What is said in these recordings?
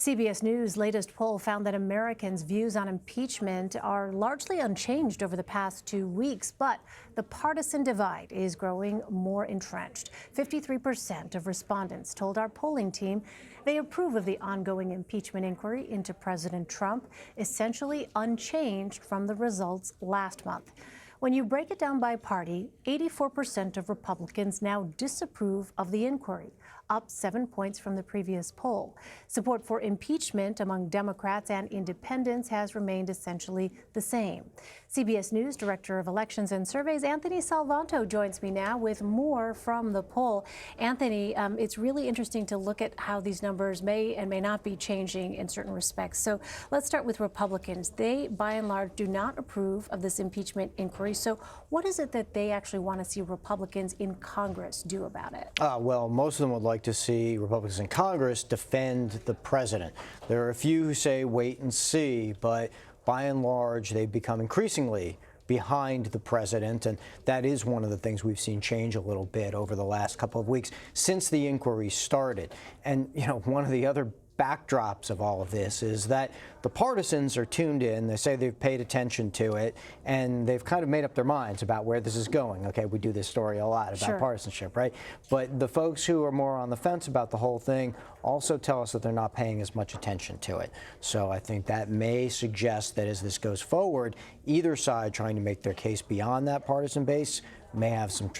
CBS News' latest poll found that Americans' views on impeachment are largely unchanged over the past 2 weeks, but the partisan divide is growing more entrenched. 53% of respondents told our polling team they approve of the ongoing impeachment inquiry into President Trump, essentially unchanged from the results last month. When you break it down by party, 84% of Republicans now disapprove of the inquiry, up 7 points from the previous poll. Support for impeachment among Democrats and independents has remained essentially the same. CBS News Director of Elections and Surveys, Anthony Salvanto, joins me now with more from the poll. Anthony, it's really interesting to look at how these numbers may and may not be changing in certain respects. So let's start with Republicans. They, by and large, do not approve of this impeachment inquiry. So what is it that they actually want to see Republicans in Congress do about it? Well, most of them would like to see Republicans in Congress defend the president. There are a few who say wait and see, but by and large, they've become increasingly behind the president, and that is one of the things we've seen change a little bit over the last couple of weeks since the inquiry started. And, you know, one of the other backdrops of all of this is that the partisans are tuned in. They say they've paid attention to it, and they've kind of made up their minds about where this is going. Okay, we do this story a lot about partisanship, right? But the folks who are more on the fence about the whole thing also tell us that they're not paying as much attention to it. So I think that may suggest that as this goes forward, either side trying to make their case beyond that partisan base may have some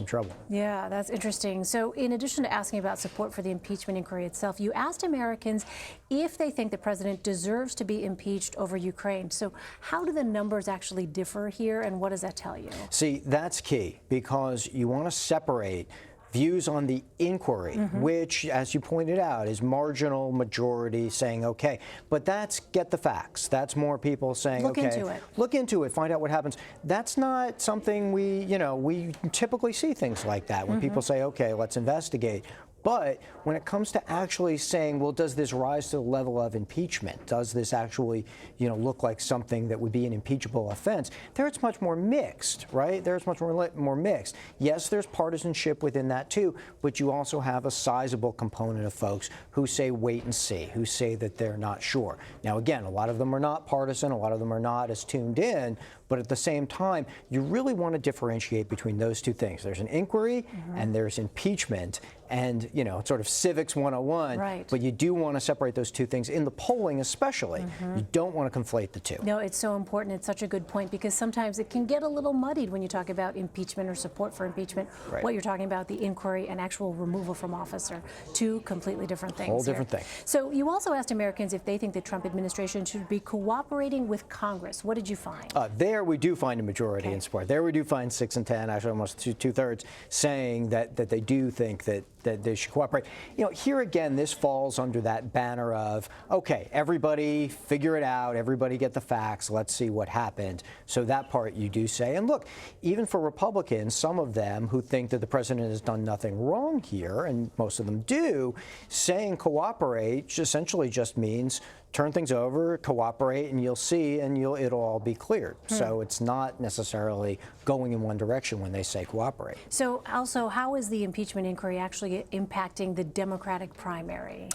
trouble. Yeah, that's interesting. So in addition to asking about support for the impeachment inquiry itself, you asked Americans if they think the president deserves to be impeached over Ukraine. So how do the numbers actually differ here, and what does that tell you? See, that's key, because you want to separate views on the inquiry, which, as you pointed out, is marginal majority saying, okay, but that's get the facts. That's more people saying, look into it, find out what happens. That's not something we typically see things like that when people say, okay, let's investigate. But when it comes to actually saying, well, does this rise to the level of impeachment? Does this actually, look like something that would be an impeachable offense? There it's much more mixed, right? There's much more mixed. Yes, there's partisanship within that too, but you also have a sizable component of folks who say wait and see, who say that they're not sure. Now, again, a lot of them are not partisan, a lot of them are not as tuned in, but at the same time, you really want to differentiate between those two things. There's an inquiry and there's impeachment, and it's sort of civics 101, right. But you do want to separate those two things in the polling especially. You don't want to conflate the two. No, it's so important. It's such a good point, because sometimes it can get a little muddied when you talk about impeachment or support for impeachment. Right. What you're talking about, the inquiry and actual removal from office, are two completely different things. Whole different thing. So you also asked Americans if they think the Trump administration should be cooperating with Congress. What did you find? There we do find a majority in support. There we do find 6 and 10, actually almost two-thirds, saying that they do think that they should cooperate. Here again, this falls under that banner of, okay, everybody figure it out, everybody get the facts, let's see what happened. So that part you do say. And look, even for Republicans, some of them who think that the president has done nothing wrong here, and most of them do, saying cooperate essentially just means turn things over, cooperate, and you'll see, and it'll all be cleared. So it's not necessarily going in one direction when they say cooperate. So also, how is the impeachment inquiry actually impacting the Democratic primary?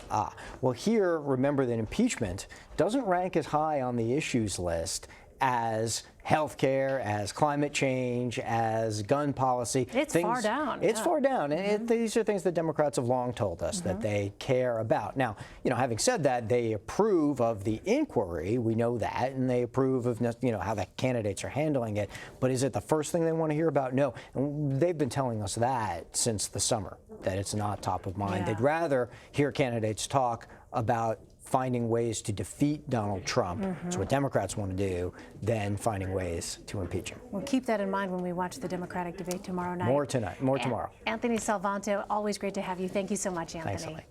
Well, here, remember that impeachment doesn't rank as high on the issues list as health care, as climate change, as gun policy. It's far down. It's far down. And these are things that Democrats have long told us that they care about. Now, having said that, they approve of the inquiry. We know that. And they approve of, how the candidates are handling it. But is it the first thing they want to hear about? No. And they've been telling us that since the summer, that it's not top of mind. They'd rather hear candidates talk about finding ways to defeat Donald Trump, that's what Democrats want to do, than finding ways to impeach him. We'll keep that in mind when we watch the Democratic debate tomorrow night. More tonight, more tomorrow. Anthony Salvanto, always great to have you. Thank you so much, Anthony. Thanks, Ellie.